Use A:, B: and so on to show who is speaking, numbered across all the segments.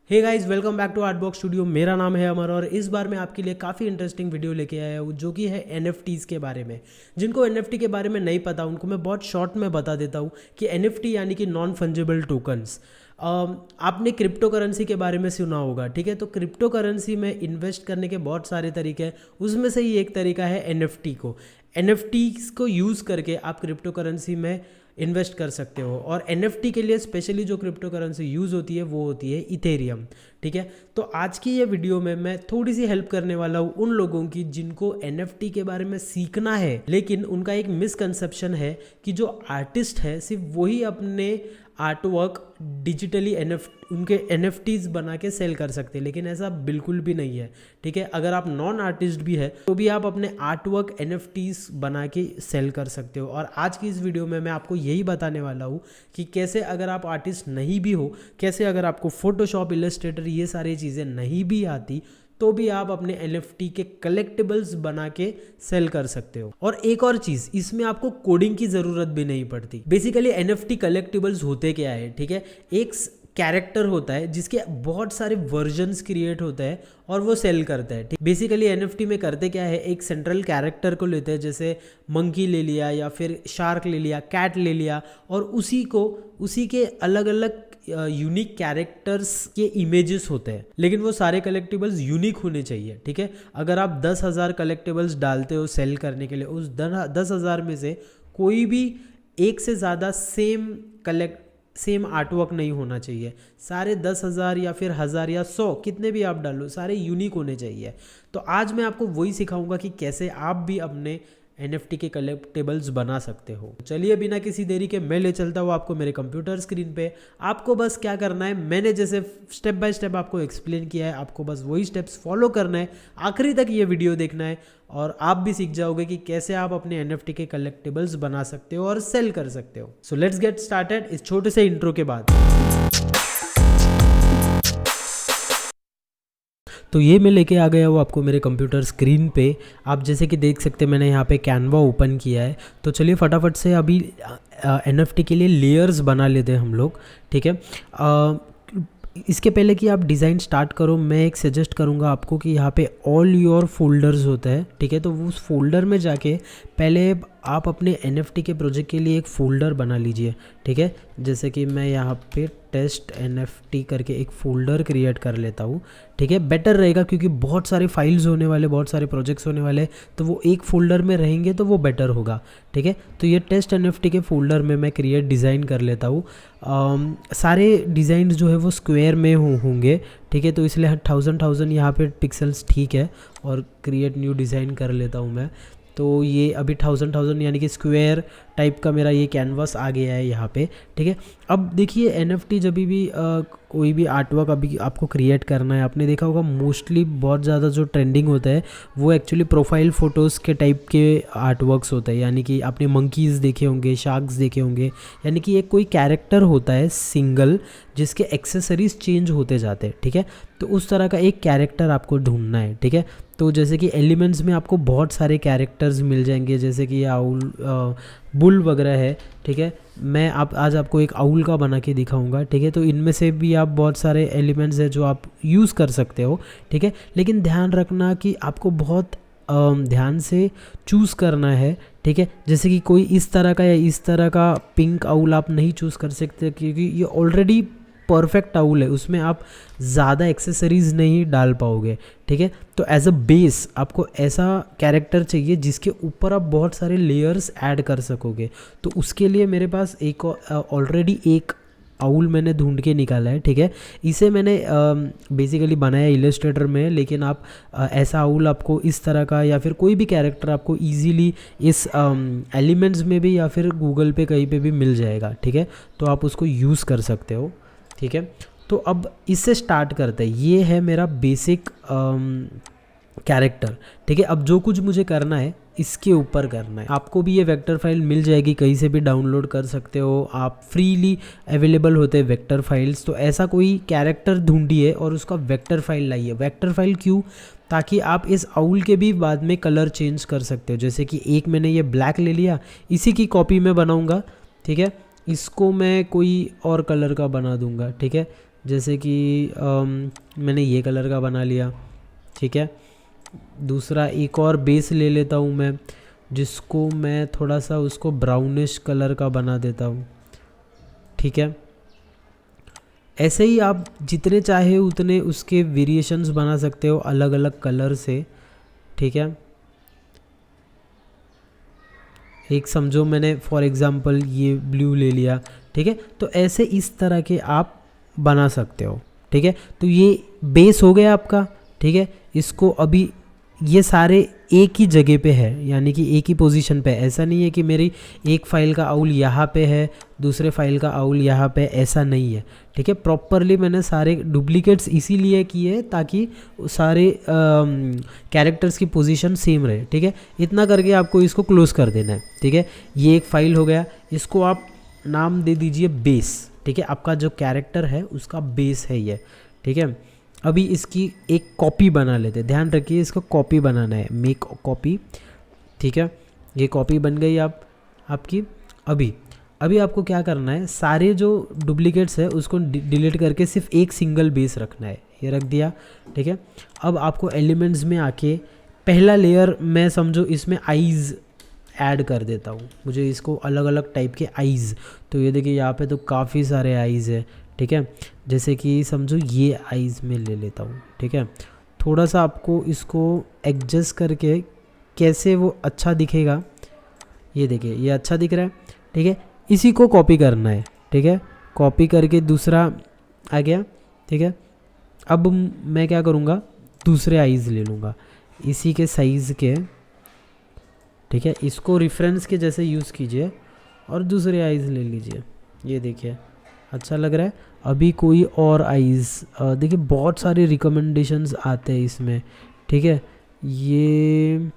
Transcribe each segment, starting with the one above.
A: Hey guys, welcome back to Artbox studio. मेरा नाम है अमर और इस बार मैं आपके लिए काफ़ी इंटरेस्टिंग वीडियो लेके आया हूँ जो कि है NFTs के बारे में। जिनको NFT के बारे में नहीं पता उनको मैं बहुत शॉर्ट में बता देता हूँ कि NFT यानी कि नॉन फंजिबल टोकन्स। आपने क्रिप्टो करेंसी के बारे में सुना होगा, ठीक है। तो क्रिप्टो करेंसी में इन्वेस्ट करने के बहुत सारे तरीके हैं, उसमें से ही एक तरीका है NFT को यूज़ करके आप क्रिप्टो करेंसी में इन्वेस्ट कर सकते हो। और NFT के लिए स्पेशली जो क्रिप्टो करेंसी यूज़ होती है वो होती है इथेरियम, ठीक है। तो आज की ये वीडियो में मैं थोड़ी सी हेल्प करने वाला हूँ उन लोगों की जिनको NFT के बारे में सीखना है, लेकिन उनका एक मिसकंसेप्शन है कि जो आर्टिस्ट है सिर्फ वही अपने आर्ट वर्क डिजिटली उनके NFTs बना के सेल कर सकते हैं, लेकिन ऐसा बिल्कुल भी नहीं है, ठीक है। अगर आप नॉन आर्टिस्ट भी है तो भी आप अपने आर्ट वर्क NFTs बना के सेल कर सकते हो। और आज की इस वीडियो में मैं आपको यही बताने वाला हूँ कि कैसे, अगर आप आर्टिस्ट नहीं भी हो, कैसे अगर आपको फोटोशॉप, इलस्ट्रेटर ये सारी चीज़ें नहीं भी आती तो भी आप अपने NFT के कलेक्टिबल्स बना के सेल कर सकते हो। और एक और चीज़, इसमें आपको कोडिंग की ज़रूरत भी नहीं पड़ती। बेसिकली NFT कलेक्टिबल्स होते क्या है, ठीक है। एक कैरेक्टर होता है जिसके बहुत सारे वर्जन्स क्रिएट होते हैं और वो सेल करता है, ठीक। बेसिकली NFT में करते क्या है, एक सेंट्रल कैरेक्टर को लेते हैं, जैसे मंकी ले लिया या फिर शार्क ले लिया, कैट ले लिया, और उसी के अलग अलग यूनिक कैरेक्टर्स के इमेजेस होते हैं, लेकिन वो सारे कलेक्टिबल्स यूनिक होने चाहिए, ठीक है। अगर आप 10,000 कलेक्टिबल्स डालते हो सेल करने के लिए, उस 10,000 में से कोई भी एक से ज़्यादा सेम आर्टवर्क नहीं होना चाहिए। सारे 10,000 या फिर 1,000 या 100 कितने भी आप डालो, सारे यूनिक होने चाहिए। तो आज मैं आपको वही सिखाऊंगा कि कैसे आप भी अपने NFT के कलेक्टिबल्स बना सकते हो। चलिए बिना किसी देरी के मैं ले चलता हूँ आपको मेरे कंप्यूटर स्क्रीन पे। आपको बस क्या करना है, मैंने जैसे स्टेप बाय स्टेप आपको एक्सप्लेन किया है, आपको बस वही स्टेप्स फॉलो करना है, आखिरी तक ये वीडियो देखना है और आप भी सीख जाओगे कि कैसे आप अपने NFT के कलेक्टिबल्स बना सकते हो और सेल कर सकते हो। सो लेट्स गेट स्टार्टेड इस छोटे से इंट्रो के बाद। तो ये मैं लेके आ गया हूँ आपको मेरे कंप्यूटर स्क्रीन पे। आप जैसे कि देख सकते हैं मैंने यहाँ पे कैनवा ओपन किया है। तो चलिए फटाफट से अभी NFT के लिए लेयर्स बना लेते हैं हम लोग, ठीक है। इसके पहले कि आप डिज़ाइन स्टार्ट करो, मैं एक सजेस्ट करूँगा आपको कि यहाँ पे ऑल योर फोल्डर्स होता है, ठीक है। तो उस फोल्डर में जाके पहले आप अपने NFT के प्रोजेक्ट के लिए एक फ़ोल्डर बना लीजिए, ठीक है। जैसे कि मैं यहाँ पे टेस्ट NFT करके एक फ़ोल्डर क्रिएट कर लेता हूँ, ठीक है। बेटर रहेगा क्योंकि बहुत सारे फाइल्स होने वाले, बहुत सारे प्रोजेक्ट्स होने वाले, तो वो एक फ़ोल्डर में रहेंगे तो वो बेटर होगा, ठीक है। तो ये टेस्ट NFT के फ़ोल्डर में मैं क्रिएट डिज़ाइन कर लेता हूँ। सारे डिज़ाइन जो है वो स्क्वायर में होंगे, ठीक है। तो इसलिए 1000 यहाँ पे पिक्सल्स ठीक है। और क्रिएट न्यू डिज़ाइन कर लेता हूँ मैं। तो ये अभी 1000 यानी कि स्क्वायर टाइप का मेरा ये कैनवास आ गया है यहाँ पे, ठीक है। अब देखिए NFT जब भी कोई भी आर्टवर्क अभी आपको क्रिएट करना है, आपने देखा होगा मोस्टली बहुत ज़्यादा जो ट्रेंडिंग होता है वो एक्चुअली प्रोफाइल फ़ोटोज़ के टाइप के आर्टवर्क्स होते हैं। यानी कि आपने मंकीज़ देखे होंगे, शार्क्स देखे होंगे, यानी कि एक कोई कैरेक्टर होता है सिंगल जिसके एक्सेसरीज चेंज होते जाते हैं, ठीक है। तो उस तरह का एक कैरेक्टर आपको ढूंढना है, ठीक है। तो जैसे कि एलिमेंट्स में आपको बहुत सारे कैरेक्टर्स मिल जाएंगे, जैसे कि आउल, बुल वगैरह है, ठीक है। मैं आज आपको एक आउल का बना के दिखाऊंगा, ठीक है। तो इनमें से भी आप बहुत सारे एलिमेंट्स है जो आप यूज़ कर सकते हो, ठीक है। लेकिन ध्यान रखना कि आपको बहुत ध्यान से चूज़ करना है, ठीक है। जैसे कि कोई इस तरह का या इस तरह का पिंक आउल आप नहीं चूज़ कर सकते क्योंकि ये ऑलरेडी परफेक्ट आउल है, उसमें आप ज़्यादा एक्सेसरीज़ नहीं डाल पाओगे, ठीक है। तो एज अ बेस आपको ऐसा कैरेक्टर चाहिए जिसके ऊपर आप बहुत सारे लेयर्स ऐड कर सकोगे। तो उसके लिए मेरे पास एक ऑलरेडी एक आउल मैंने ढूंढ के निकाला है, ठीक है। इसे मैंने बेसिकली बनाया इलस्ट्रेटर में, लेकिन आप ऐसा आउल आपको इस तरह का या फिर कोई भी कैरेक्टर आपको इजीली इस एलिमेंट्स में भी या फिर गूगल पे कहीं पे भी मिल जाएगा, ठीक है। तो आप उसको यूज़ कर सकते हो, ठीक है। तो अब इससे स्टार्ट करते हैं। ये है मेरा बेसिक कैरेक्टर, ठीक है। अब जो कुछ मुझे करना है इसके ऊपर करना है। आपको भी ये वेक्टर फाइल मिल जाएगी, कहीं से भी डाउनलोड कर सकते हो आप, फ्रीली अवेलेबल होते हैं वेक्टर फाइल्स। तो ऐसा कोई कैरेक्टर ढूंढिए और उसका वेक्टर फाइल लाइए। वेक्टर फाइल क्यों? ताकि आप इस आउल के भी बाद में कलर चेंज कर सकते हो। जैसे कि एक मैंने ये ब्लैक ले लिया, इसी की कॉपी में बनाऊंगा, ठीक है। इसको मैं कोई और कलर का बना दूंगा, ठीक है। जैसे कि मैंने ये कलर का बना लिया, ठीक है। दूसरा एक और बेस ले लेता हूँ मैं, जिसको मैं थोड़ा सा उसको ब्राउनिश कलर का बना देता हूँ, ठीक है। ऐसे ही आप जितने चाहे उतने उसके वेरिएशंस बना सकते हो अलग अलग कलर से, ठीक है। एक समझो मैंने फॉर एग्ज़ाम्पल ये ब्लू ले लिया, ठीक है। तो ऐसे इस तरह के आप बना सकते हो, ठीक है। तो ये बेस हो गया आपका, ठीक है। इसको अभी ये सारे एक ही जगह पे है, यानी कि एक ही पोजीशन पे है। ऐसा नहीं है कि मेरी एक फ़ाइल का आउल यहाँ पे है, दूसरे फाइल का आउल यहाँ पे, ऐसा नहीं है, ठीक है। प्रॉपरली मैंने सारे डुप्लीकेट्स इसीलिए किए ताकि सारे कैरेक्टर्स की पोजीशन सेम रहे, ठीक है। इतना करके आपको इसको क्लोज कर देना है, ठीक है। ये एक फ़ाइल हो गया, इसको आप नाम दे दीजिए बेस, ठीक है। आपका जो कैरेक्टर है उसका बेस है ये, ठीक है। अभी इसकी एक कॉपी बना लेते हैं, ध्यान रखिए इसको कॉपी बनाना है, मेक कॉपी, ठीक है। ये कॉपी बन गई आपकी। अभी आपको क्या करना है, सारे जो डुप्लीकेट्स है उसको डिलीट करके सिर्फ एक सिंगल बेस रखना है, ये रख दिया, ठीक है। अब आपको एलिमेंट्स में आके पहला लेयर मैं समझो इसमें आईज़ ऐड कर देता हूँ, मुझे इसको अलग अलग टाइप के आईज़, तो ये देखिए यहाँ पे तो काफ़ी सारे आईज़ है, ठीक है। जैसे कि समझो ये आईज़ में ले लेता हूँ, ठीक है। थोड़ा सा आपको इसको एडजस्ट करके कैसे वो अच्छा दिखेगा, ये देखिए ये अच्छा दिख रहा है, ठीक है। इसी को कॉपी करना है, ठीक है। कॉपी करके दूसरा आ गया, ठीक है। अब मैं क्या करूँगा, दूसरे आईज़ ले लूँगा इसी के साइज़ के, ठीक है। इसको रेफरेंस के जैसे यूज़ कीजिए और दूसरे आईज़ ले लीजिए, ये देखिए अच्छा लग रहा है। अभी कोई और आईज़ देखिए, बहुत सारे रिकमेंडेशंस आते हैं इसमें, ठीक है। ये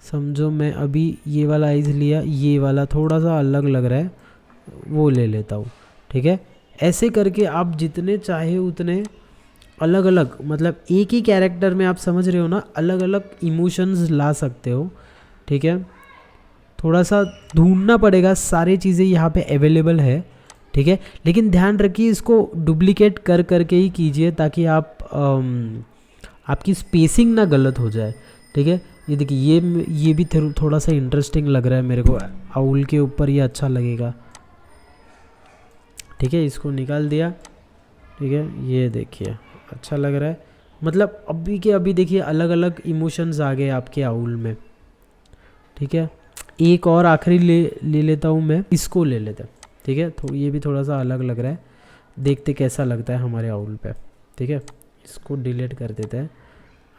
A: समझो मैं अभी ये वाला आईज़ लिया, ये वाला थोड़ा सा अलग लग रहा है, वो ले लेता हूँ, ठीक है। ऐसे करके आप जितने चाहे उतने अलग अलग, मतलब एक ही कैरेक्टर में आप समझ रहे हो ना, अलग अलग इमोशंस ला सकते हो, ठीक है। थोड़ा सा ढूंढना पड़ेगा, सारी चीज़ें यहाँ पे अवेलेबल है, ठीक है। लेकिन ध्यान रखिए इसको डुप्लीकेट कर करके ही कीजिए ताकि आप आपकी स्पेसिंग ना गलत हो जाए, ठीक है। ये देखिए ये भी थोड़ा सा इंटरेस्टिंग लग रहा है मेरे को, आउल के ऊपर ये अच्छा लगेगा, ठीक है। इसको निकाल दिया, ठीक है। ये देखिए अच्छा लग रहा है, मतलब अभी के अभी देखिए अलग अलग इमोशंस आ गए आपके आउल में, ठीक है। एक और आखिरी ले लेता हूँ मैं, इसको ले लेते हैं, ठीक है। तो ये भी थोड़ा सा अलग लग रहा है, देखते कैसा लगता है हमारे आउल पे, ठीक है। इसको डिलीट कर देते हैं,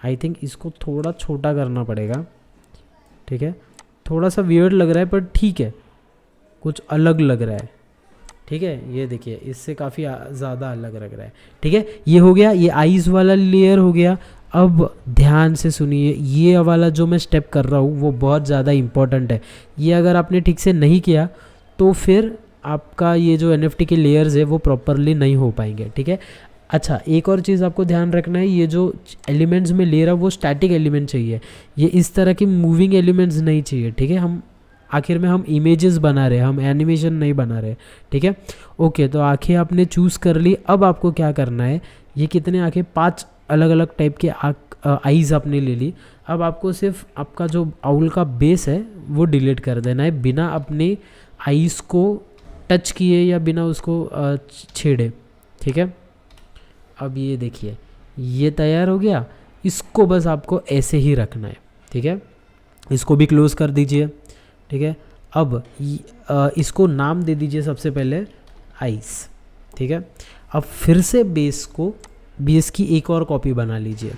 A: आई थिंक इसको थोड़ा छोटा करना पड़ेगा, ठीक है। थोड़ा सा वियर्ड लग रहा है पर ठीक है, कुछ अलग लग रहा है, ठीक है। ये देखिए इससे काफ़ी ज़्यादा अलग लग रहा है, ठीक है। ये हो गया, ये आईज़ वाला लेयर हो गया। अब ध्यान से सुनिए, ये वाला जो मैं स्टेप कर रहा हूँ वो बहुत ज़्यादा इम्पॉर्टेंट है। ये अगर आपने ठीक से नहीं किया तो फिर आपका ये जो NFT के लेयर्स है वो प्रॉपरली नहीं हो पाएंगे, ठीक है। अच्छा, एक और चीज़ आपको ध्यान रखना है, ये जो एलिमेंट्स में ले रहा हूँ वो स्टैटिक एलिमेंट चाहिए, ये इस तरह की मूविंग एलिमेंट्स नहीं चाहिए, ठीक है। हम आखिर में हम इमेजेस बना रहे हैं, हम एनिमेशन नहीं बना रहे, ठीक है। ओके, तो आंखें आपने चूज़ कर ली। अब आपको क्या करना है, ये कितने आंखें, 5 अलग अलग टाइप के आईज़ आपने ले ली। अब आपको सिर्फ आपका जो आउल का बेस है वो डिलीट कर देना है, बिना अपने आईज़ को टच किए या बिना उसको छेड़े, ठीक है। अब ये देखिए ये तैयार हो गया, इसको बस आपको ऐसे ही रखना है, ठीक है। इसको भी क्लोज़ कर दीजिए, ठीक है। अब इसको नाम दे दीजिए सबसे पहले आइस, ठीक है। अब फिर से बेस की एक और कॉपी बना लीजिए,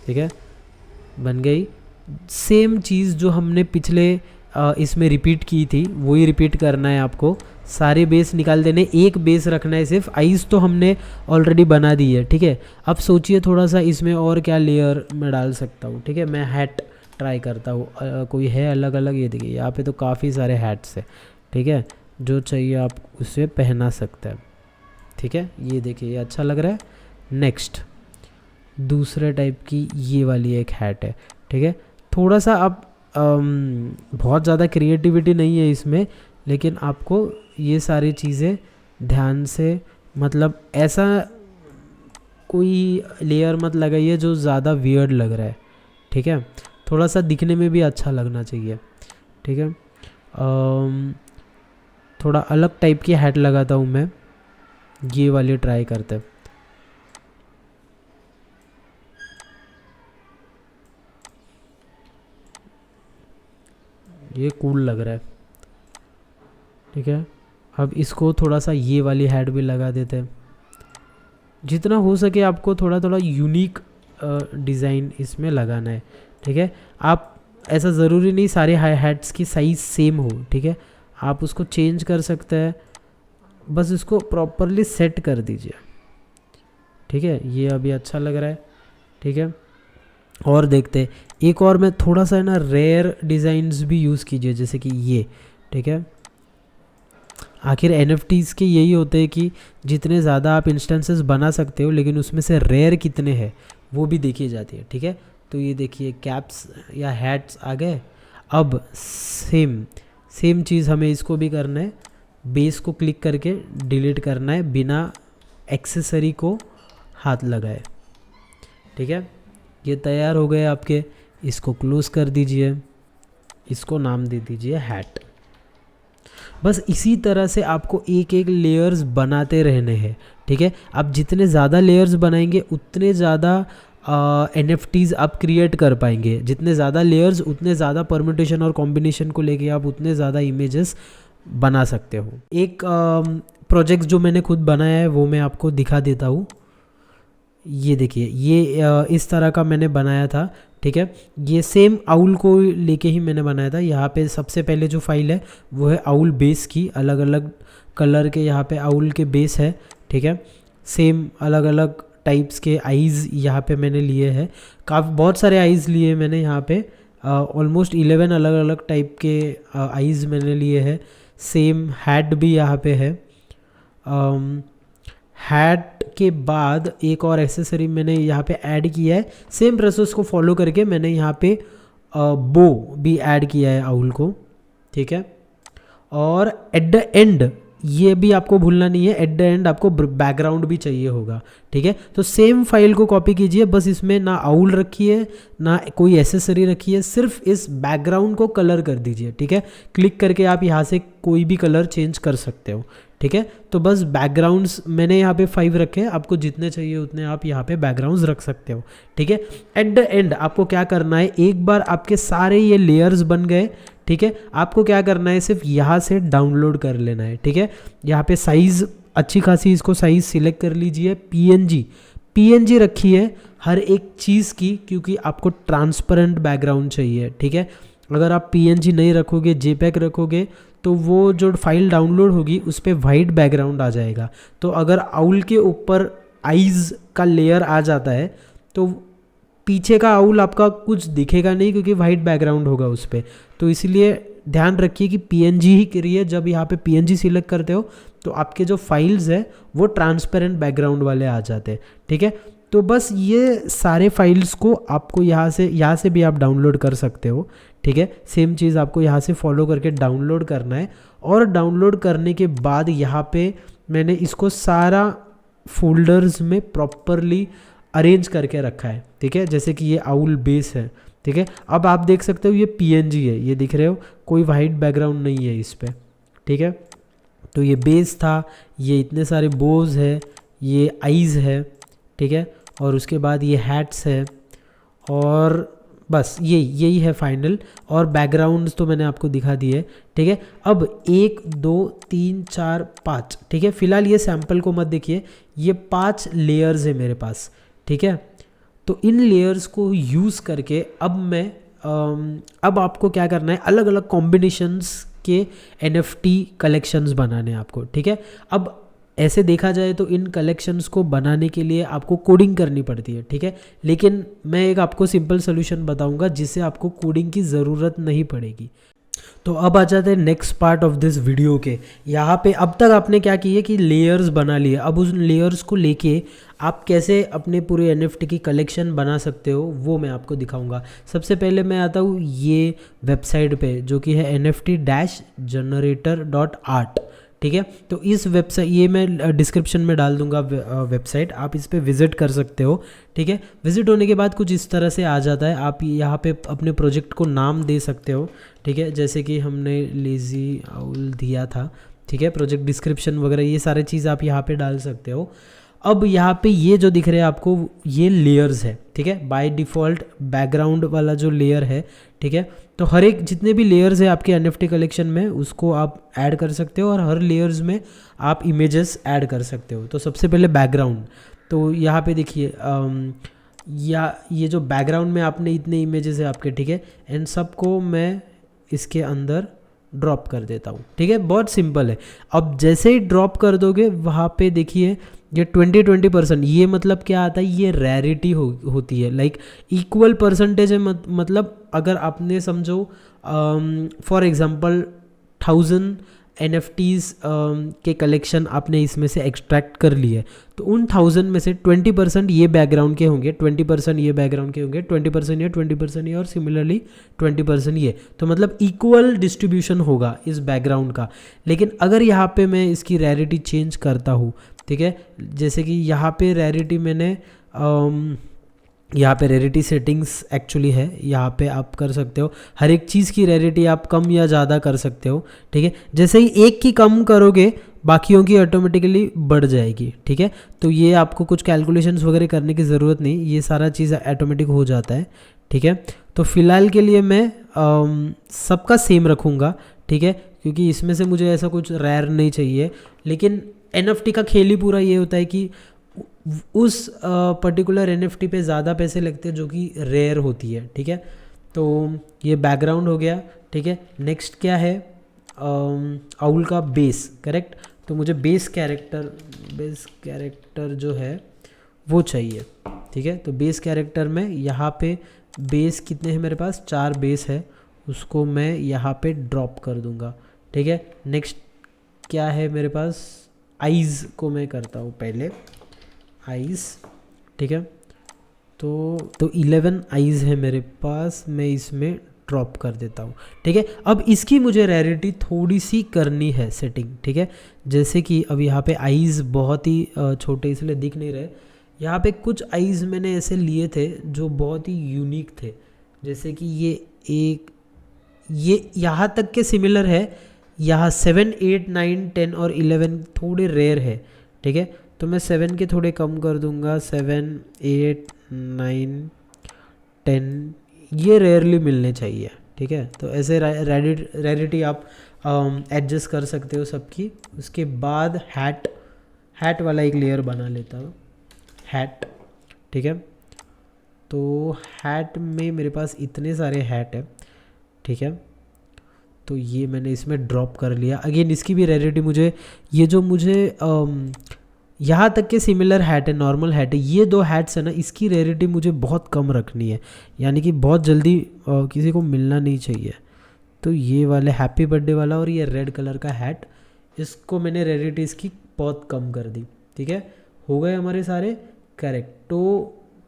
A: ठीक है। बन गई सेम चीज़ जो हमने पिछले इसमें रिपीट की थी, वही रिपीट करना है आपको। सारे बेस निकाल देने, एक बेस रखना है सिर्फ, आइज़ तो हमने ऑलरेडी बना दी है, ठीक है। अब सोचिए थोड़ा सा इसमें और क्या लेयर मैं डाल सकता हूँ, ठीक है। मैं हैट ट्राई करता हूँ, कोई है अलग अलग, ये देखिए यहाँ पे तो काफ़ी सारे हैट्स है, ठीक है। जो चाहिए आप उसे पहना सकते हैं, ठीक है। ये देखिए ये अच्छा लग रहा है। नेक्स्ट दूसरे टाइप की ये वाली एक हैट है, ठीक है। थोड़ा सा आप बहुत ज़्यादा क्रिएटिविटी नहीं है इसमें, लेकिन आपको ये सारी चीज़ें ध्यान से, मतलब ऐसा कोई लेयर मत लगाइए जो ज़्यादा वियर्ड लग रहा है, ठीक है। थोड़ा सा दिखने में भी अच्छा लगना चाहिए, ठीक है। थोड़ा अलग टाइप की हैट लगाता हूँ मैं, ये वाली ट्राई करते हैं। ये कूल लग रहा है, ठीक है। अब इसको थोड़ा सा ये वाली हैट भी लगा देते हैं। जितना हो सके आपको थोड़ा थोड़ा यूनिक डिज़ाइन इसमें लगाना है, ठीक है। आप ऐसा ज़रूरी नहीं सारे हैट्स की साइज़ सेम हो, ठीक है। आप उसको चेंज कर सकते हैं, बस इसको प्रॉपरली सेट कर दीजिए, ठीक है। ये अभी अच्छा लग रहा है, ठीक है। और देखते हैं एक और मैं थोड़ा सा है ना रेयर डिज़ाइंस भी यूज़ कीजिए, जैसे कि ये, ठीक है। आखिर NFTs के यही होते हैं कि जितने ज़्यादा आप इंस्टेंसेस बना सकते हो, लेकिन उसमें से रेयर कितने हैं वो भी देखी जाती है, ठीक है। तो ये देखिए कैप्स या हैट्स आ गए। अब सेम चीज़ हमें इसको भी करना है, बेस को क्लिक करके डिलीट करना है बिना एक्सेसरी को हाथ लगाए, ठीक है। ये तैयार हो गए आपके, इसको क्लोज़ कर दीजिए, इसको नाम दे दीजिए हैट। बस इसी तरह से आपको एक एक लेयर्स बनाते रहने हैं, ठीक है। आप जितने ज़्यादा लेयर्स बनाएंगे उतने ज़्यादा NFTs आप क्रिएट कर पाएंगे। जितने ज़्यादा लेयर्स उतने ज़्यादा परम्यूटेशन और कॉम्बिनेशन को लेके आप उतने ज़्यादा इमेजेस बना सकते हो। एक प्रोजेक्ट जो मैंने खुद बनाया है वो मैं आपको दिखा देता हूँ। ये देखिए, ये इस तरह का मैंने बनाया था, ठीक है। ये सेम आउल को लेके ही मैंने बनाया था। यहाँ पे सबसे पहले जो फाइल है वो है आउल बेस की, अलग अलग कलर के यहाँ पे आउल के बेस है, ठीक है। सेम अलग अलग टाइप्स के आइज़ यहाँ पे मैंने लिए हैं, बहुत सारे आइज़ लिए मैंने यहाँ पे, ऑलमोस्ट 11 अलग अलग टाइप के आइज़ मैंने लिए हैं। सेम हैट भी यहाँ पे है। हैट के बाद एक और एक्सेसरी मैंने यहाँ पे ऐड किया है, सेम प्रोसेस को फॉलो करके मैंने यहाँ पे बो भी ऐड किया है आउल को, ठीक है। और एट द एंड ये भी आपको भूलना नहीं है, एट द एंड आपको बैकग्राउंड भी चाहिए होगा, ठीक है। तो सेम फाइल को कॉपी कीजिए, बस इसमें ना आउल रखिए ना कोई एसेसरी रखिए, सिर्फ इस बैकग्राउंड को कलर कर दीजिए, ठीक है। क्लिक करके आप यहाँ से कोई भी कलर चेंज कर सकते हो, ठीक है। तो बस बैकग्राउंड्स मैंने यहाँ पे 5 रखे हैं, आपको जितने चाहिए उतने आप यहाँ पे बैकग्राउंड्स रख सकते हो, ठीक है। एट द एंड आपको क्या करना है, एक बार आपके सारे ये लेयर्स बन गए, ठीक है, आपको क्या करना है, सिर्फ यहाँ से डाउनलोड कर लेना है, ठीक है। यहाँ पे साइज़ अच्छी खासी इसको साइज़ सिलेक्ट कर लीजिए, PNG रखिए हर एक चीज़ की, क्योंकि आपको ट्रांसपेरेंट बैकग्राउंड चाहिए, ठीक है। अगर आप PNG नहीं रखोगे, JPEG रखोगे, तो वो जो फाइल डाउनलोड होगी उस पर वाइट बैकग्राउंड आ जाएगा। तो अगर आउल के ऊपर आइज़ का लेयर आ जाता है तो पीछे का आउल आपका कुछ दिखेगा नहीं, क्योंकि वाइट बैकग्राउंड होगा उस पर। तो इसलिए ध्यान रखिए कि PNG ही करिए। जब यहाँ पे PNG सिलेक्ट करते हो तो आपके जो फाइल्स है वो ट्रांसपेरेंट बैकग्राउंड वाले आ जाते हैं, ठीक है। तो बस ये सारे फाइल्स को आपको यहाँ से भी आप डाउनलोड कर सकते हो, ठीक है। सेम चीज़ आपको यहाँ से फॉलो करके डाउनलोड करना है, और डाउनलोड करने के बाद यहाँ पे मैंने इसको सारा फोल्डर्स में प्रॉपरली अरेंज करके रखा है, ठीक है। जैसे कि ये आउल बेस है, ठीक है। अब आप देख सकते हो ये PNG है, ये दिख रहे हो, कोई वाइट बैकग्राउंड नहीं है इस पर, ठीक है। तो ये बेस था, ये इतने सारे बोज है, ये आइज़ है, ठीक है। और उसके बाद ये हैट्स है, और बस यही है फाइनल। और बैकग्राउंड्स तो मैंने आपको दिखा दिए, ठीक है। अब 1 2 3 4 5, ठीक है। फिलहाल ये सैंपल को मत देखिए, ये 5 लेयर्स है मेरे पास, ठीक है। तो इन लेयर्स को यूज़ करके अब आपको क्या करना है, अलग अलग कॉम्बिनेशंस के NFT कलेक्शंस बनाने हैं आपको, ठीक है। अब ऐसे देखा जाए तो इन कलेक्शंस को बनाने के लिए आपको कोडिंग करनी पड़ती है, ठीक है। लेकिन मैं एक आपको सिंपल सोल्यूशन बताऊंगा जिससे आपको कोडिंग की ज़रूरत नहीं पड़ेगी। तो अब आ जाते हैं next part of this video के। यहाँ पे अब तक आपने क्या किया कि लेयर्स बना लिए, अब उस लेयर्स को लेके आप कैसे अपने पूरे NFT की कलेक्शन बना सकते हो वो मैं आपको दिखाऊंगा। सबसे पहले मैं आता हूँ ये वेबसाइट पे, जो कि है NFT-generator.art, ठीक है। तो इस वेबसाइट, ये मैं डिस्क्रिप्शन में डाल दूंगा वेबसाइट, आप इस पर विजिट कर सकते हो, ठीक है। विजिट होने के बाद कुछ इस तरह से आ जाता है, आप यहाँ पे अपने प्रोजेक्ट को नाम दे सकते हो, ठीक है, जैसे कि हमने लेज़ी आउल दिया था, ठीक है। प्रोजेक्ट डिस्क्रिप्शन वगैरह ये सारे चीज़ आप यहाँ पे डाल सकते हो। अब यहाँ पे ये जो दिख रहे हैं आपको, ये लेयर्स है, ठीक है। बाय डिफ़ॉल्ट बैकग्राउंड वाला जो लेयर है, ठीक है। तो हर एक जितने भी लेयर्स है आपके NFT कलेक्शन में, उसको आप ऐड कर सकते हो, और हर लेयर्स में आप इमेजेस ऐड कर सकते हो। तो सबसे पहले बैकग्राउंड, तो यहाँ पे देखिए या ये जो बैकग्राउंड में आपने इतने इमेजेस है आपके, ठीक है, एंड सबको मैं इसके अंदर ड्रॉप कर देता हूँ, ठीक है। बहुत सिंपल है। अब जैसे ही ड्रॉप कर दोगे वहाँ पे देखिए ये 20% ये मतलब क्या आता है, ये रैरिटी होती है, लाइक इक्वल परसेंटेज है। मतलब अगर आपने समझो फॉर एग्जांपल 1000 NFTs के कलेक्शन आपने इसमें से एक्सट्रैक्ट कर लिए, तो उन 1000 में से 20% ये बैकग्राउंड के होंगे, 20% ये बैकग्राउंड के होंगे, 20% ये, 20% ये, और सिमिलरली 20% ये। तो मतलब इक्वल डिस्ट्रीब्यूशन होगा इस बैकग्राउंड का। लेकिन अगर यहाँ पे मैं इसकी रैरिटी चेंज करता हूँ, ठीक है, जैसे कि यहाँ पे रैरिटी मैंने यहाँ पे रैरिटी सेटिंग्स एक्चुअली है, यहाँ पे आप कर सकते हो हर एक चीज़ की रैरिटी आप कम या ज़्यादा कर सकते हो, ठीक है। जैसे ही एक की कम करोगे बाकियों की ऑटोमेटिकली बढ़ जाएगी, ठीक है। तो ये आपको कुछ कैलकुलेशंस वगैरह करने की ज़रूरत नहीं, ये सारा चीज़ ऑटोमेटिक हो जाता है, ठीक है। तो फ़िलहाल के लिए मैं सबका सेम रखूँगा, ठीक है, क्योंकि इसमें से मुझे ऐसा कुछ रेयर नहीं चाहिए। लेकिन NFT का खेल ही पूरा ये होता है कि उस पर्टिकुलर NFT पे ज़्यादा पैसे लगते हैं जो कि रेयर होती है, ठीक है। तो ये बैकग्राउंड हो गया, ठीक है। नेक्स्ट क्या है, आउल का बेस, करेक्ट। तो मुझे बेस कैरेक्टर जो है वो चाहिए, ठीक है। तो बेस कैरेक्टर में यहाँ पे बेस कितने हैं मेरे पास, 4 बेस है, उसको मैं यहाँ पे ड्रॉप कर दूँगा, ठीक है। नेक्स्ट क्या है मेरे पास, आइज़ को मैं करता हूँ पहले, आइज़, ठीक है। तो 11 आइज़ है मेरे पास, मैं इसमें ड्रॉप कर देता हूँ, ठीक है। अब इसकी मुझे रैरिटी थोड़ी सी करनी है सेटिंग, ठीक है। जैसे कि अब यहाँ पे आइज़ बहुत ही छोटे इसलिए दिख नहीं रहे, यहाँ पे कुछ आइज़ मैंने ऐसे लिए थे जो बहुत ही यूनिक थे, जैसे कि ये यहाँ तक के सिमिलर है, यहाँ 7, 8, 9, 10 और 11 थोड़े रेयर है, ठीक है। तो मैं 7 के थोड़े कम कर दूंगा, 7, 8, 9, 10 ये रेयरली मिलने चाहिए, ठीक है। तो ऐसे रैरिटी आप एडजस्ट कर सकते हो सबकी। उसके बाद हैट वाला एक लेयर बना लेता हूँ, हैट, ठीक है। तो हैट में मेरे पास इतने सारे हैट है, ठीक है। तो ये मैंने इसमें ड्रॉप कर लिया। अगेन इसकी भी रैरिटी मुझे, ये जो मुझे यहाँ तक के सिमिलर हैट है, नॉर्मल हैट है, ये 2 हैट्स है ना, इसकी रैरिटी मुझे बहुत कम रखनी है, यानी कि बहुत जल्दी किसी को मिलना नहीं चाहिए। तो ये वाले हैप्पी बर्थडे वाला और ये रेड कलर का हैट, इसको मैंने रैरिटी इसकी बहुत कम कर दी, ठीक है। हो गए हमारे सारे करेक्ट। तो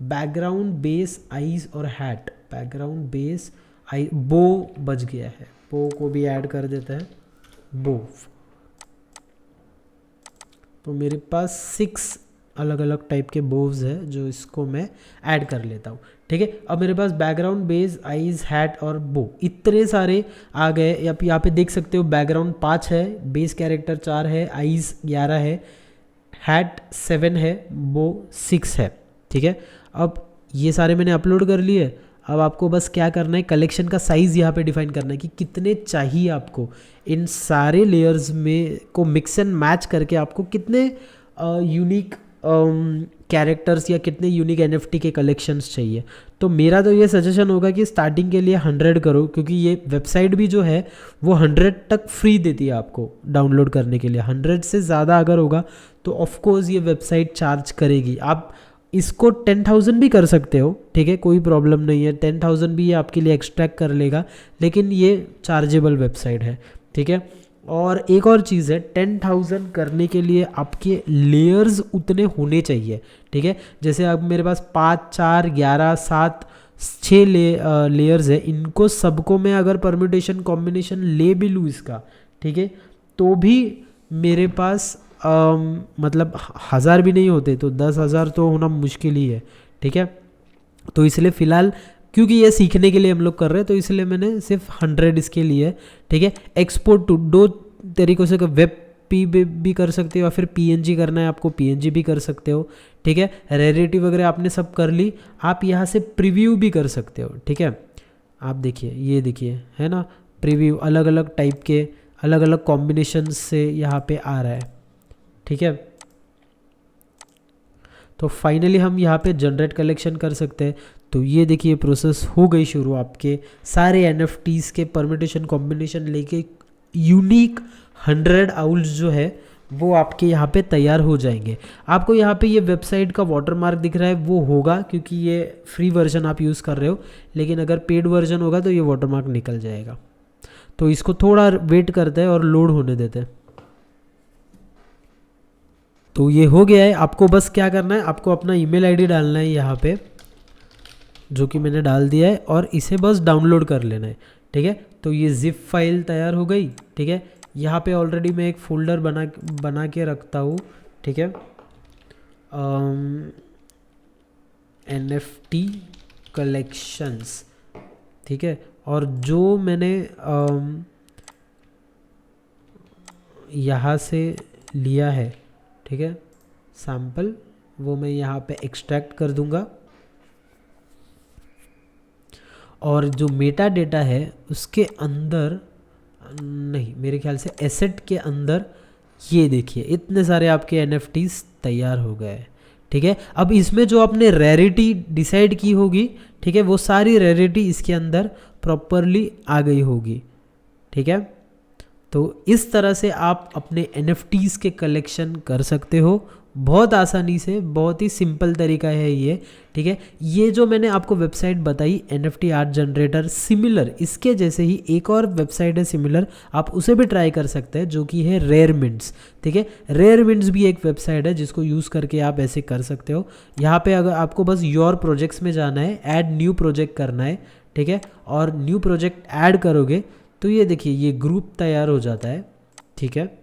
A: बैकग्राउंड, बेस, आइज़ और हैट, बैकग्राउंड, बेस, आई, बो बच गया है, बो को भी ऐड कर देता है, बो। तो मेरे पास 6 अलग अलग टाइप के बोव्स है जो इसको मैं ऐड कर लेता हूँ, ठीक है। अब मेरे पास बैकग्राउंड, बेस, आइज़, हैट और बो इतने सारे आ गए। आप यहाँ पे देख सकते हो बैकग्राउंड 5 है, बेस कैरेक्टर 4 है, आइज़ 11 है, हैट 7 है, बो 6 है, ठीक है। अब ये सारे मैंने अपलोड कर लिए। अब आपको बस क्या करना है, कलेक्शन का साइज़ यहाँ पे डिफाइन करना है कि कितने चाहिए आपको, इन सारे लेयर्स में को मिक्स एंड मैच करके आपको कितने यूनिक कैरेक्टर्स या कितने यूनिक NFT के कलेक्शंस चाहिए। तो मेरा तो ये सजेशन होगा कि स्टार्टिंग के लिए 100 करो, क्योंकि ये वेबसाइट भी जो है वो 100 तक फ्री देती है आपको डाउनलोड करने के लिए। 100 से ज़्यादा अगर होगा तो ऑफकोर्स ये वेबसाइट चार्ज करेगी। आप इसको 10,000 भी कर सकते हो, ठीक है, कोई प्रॉब्लम नहीं है, 10,000 भी ये आपके लिए एक्सट्रैक्ट कर लेगा, लेकिन ये चार्जेबल वेबसाइट है, ठीक है। और एक और चीज़ है, 10,000 करने के लिए आपके लेयर्स उतने होने चाहिए, ठीक है। जैसे अब मेरे पास 5, 4, 11, 7, 6 लेयर्स है, इनको सबको मैं अगर परम्यूटेशन कॉम्बिनेशन ले भी लूँ इसका, ठीक है, तो भी मेरे पास मतलब 1000 भी नहीं होते तो 10,000 तो होना मुश्किल ही है, ठीक है। तो इसलिए फ़िलहाल क्योंकि ये सीखने के लिए हम लोग कर रहे हैं तो इसलिए मैंने सिर्फ 100 इसके लिए, ठीक है। एक्सपोर्ट टू 2 तरीक़ों से वेब पी भी कर सकते हो या फिर पीएनजी करना है आपको, पीएनजी भी कर सकते हो, ठीक है। रेयरिटी वगैरह आपने सब कर ली, आप यहाँ से प्रीव्यू भी कर सकते हो, ठीक है। आप देखिए, ये देखिए है ना, प्रीव्यू अलग अलग टाइप के अलग अलग कॉम्बिनेशन से यहाँ पे आ रहा है, ठीक है। तो फाइनली हम यहाँ पे जनरेट कलेक्शन कर सकते हैं। तो ये देखिए प्रोसेस हो गई शुरू, आपके सारे एनएफटीज़ के परमिटेशन कॉम्बिनेशन लेके यूनिक 100 आउल्स जो है वो आपके यहाँ पे तैयार हो जाएंगे। आपको यहाँ पे ये वेबसाइट का वाटरमार्क दिख रहा है, वो होगा क्योंकि ये फ्री वर्जन आप यूज़ कर रहे हो, लेकिन अगर पेड वर्जन होगा तो ये वाटरमार्क निकल जाएगा। तो इसको थोड़ा वेट करते हैं और लोड होने देते हैं। तो ये हो गया है। आपको बस क्या करना है, आपको अपना ईमेल आईडी डालना है यहाँ पे, जो कि मैंने डाल दिया है, और इसे बस डाउनलोड कर लेना है, ठीक है। तो ये जिप फाइल तैयार हो गई, ठीक है। यहाँ पे ऑलरेडी मैं एक फ़ोल्डर बना के रखता हूँ, ठीक है। NFT कलेक्शंस, ठीक है। और जो मैंने यहाँ से लिया है, ठीक है, सैम्पल, वो मैं यहाँ पे एक्सट्रैक्ट कर दूँगा। और जो मेटा डेटा है उसके अंदर नहीं, मेरे ख्याल से एसेट के अंदर ये देखिए इतने सारे आपके NFTs तैयार हो गए, ठीक है। अब इसमें जो आपने रेयरिटी डिसाइड की होगी, ठीक है, वो सारी रेयरिटी इसके अंदर प्रॉपरली आ गई होगी, ठीक है। तो इस तरह से आप अपने NFTs के कलेक्शन कर सकते हो बहुत आसानी से, बहुत ही सिंपल तरीका है ये, ठीक है। ये जो मैंने आपको वेबसाइट बताई NFT आर्ट जनरेटर, सिमिलर इसके जैसे ही एक और वेबसाइट है सिमिलर, आप उसे भी ट्राई कर सकते हैं, जो कि है रेयरमिंट्स, ठीक है। रेयरमिंट्स भी एक वेबसाइट है जिसको यूज़ करके आप ऐसे कर सकते हो। यहाँ पे अगर आपको बस योर प्रोजेक्ट्स में जाना है, ऐड न्यू प्रोजेक्ट करना है, ठीक है, और न्यू प्रोजेक्ट ऐड करोगे तो ये देखिए ये ग्रुप तैयार हो जाता है, ठीक है।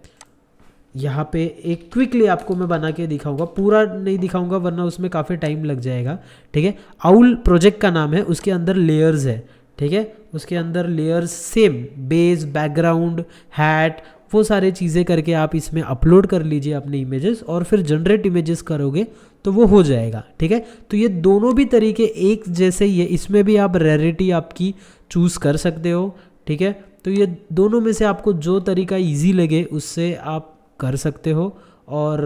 A: यहाँ पे एक क्विकली आपको मैं बना के दिखाऊंगा, पूरा नहीं दिखाऊंगा वरना उसमें काफ़ी टाइम लग जाएगा, ठीक है। आउल प्रोजेक्ट का नाम है, उसके अंदर लेयर्स है, ठीक है। उसके अंदर layers same base, background, hat, वो सारे चीज़ें करके आप इसमें अपलोड कर लीजिए अपने इमेजेस, और फिर जनरेट इमेजेस करोगे तो वो हो जाएगा, ठीक है। तो ये दोनों भी तरीके एक जैसे ही है, इसमें भी आप रेयरिटी आपकी चूज़ कर सकते हो, ठीक है। तो ये दोनों में से आपको जो तरीका इजी लगे उससे आप कर सकते हो। और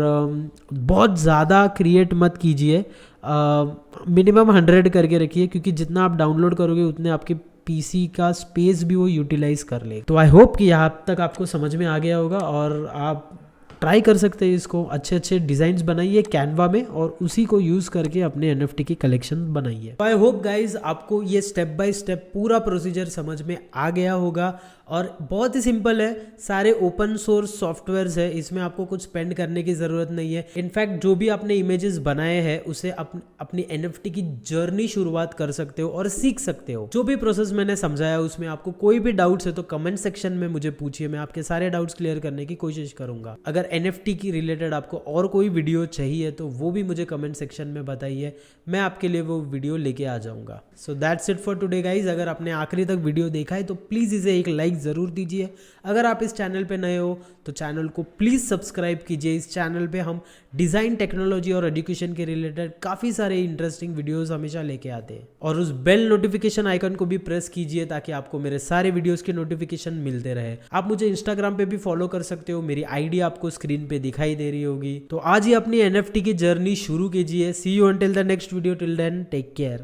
A: बहुत ज़्यादा क्रिएट मत कीजिए, मिनिमम 100 करके रखिए, क्योंकि जितना आप डाउनलोड करोगे उतने आपके पीसी का स्पेस भी वो यूटिलाइज कर ले। तो आई होप कि यहाँ तक आपको समझ में आ गया होगा और आप ट्राई कर सकते हैं इसको। अच्छे अच्छे डिज़ाइंस बनाइए कैनवा में और उसी को यूज़ करके अपने NFT की कलेक्शन बनाइए। आई होप गाइज आपको ये स्टेप बाय स्टेप पूरा प्रोसीजर समझ में आ गया होगा और बहुत ही सिंपल है। सारे ओपन सोर्स सॉफ्टवेयर्स है, इसमें आपको कुछ स्पेंड करने की ज़रूरत नहीं है। इनफैक्ट जो भी आपने इमेजेस बनाए हैं उसे अपनी NFT की जर्नी शुरुआत कर सकते हो और सीख सकते हो। जो भी प्रोसेस मैंने समझाया उसमें आपको कोई भी डाउट्स है तो कमेंट सेक्शन में मुझे पूछिए, मैं आपके सारे डाउट्स क्लियर करने की कोशिश करूंगा। अगर NFT की रिलेटेड आपको और कोई वीडियो चाहिए तो वो भी मुझे कमेंट सेक्शन में बताइए, मैं आपके लिए वो वीडियो लेके आ जाऊंगा। So that's it for today guys. अगर आपने आखिरी तक वीडियो देखा है तो प्लीज़ इसे एक लाइक ज़रूर दीजिए। अगर आप इस चैनल पे नए हो तो चैनल को प्लीज़ सब्सक्राइब कीजिए। इस चैनल पे हम डिज़ाइन, टेक्नोलॉजी और एजुकेशन के रिलेटेड काफ़ी सारे इंटरेस्टिंग वीडियोस हमेशा लेके आते हैं। और उस बेल नोटिफिकेशन आइकन को भी प्रेस कीजिए ताकि आपको मेरे सारे वीडियोस के नोटिफिकेशन मिलते रहे। आप मुझे इंस्टाग्राम पे भी फॉलो कर सकते हो, मेरी आईडी आपको स्क्रीन पे दिखाई दे रही होगी। तो आज ही अपनी NFT की जर्नी शुरू कीजिए। See you until the next video, till then take care.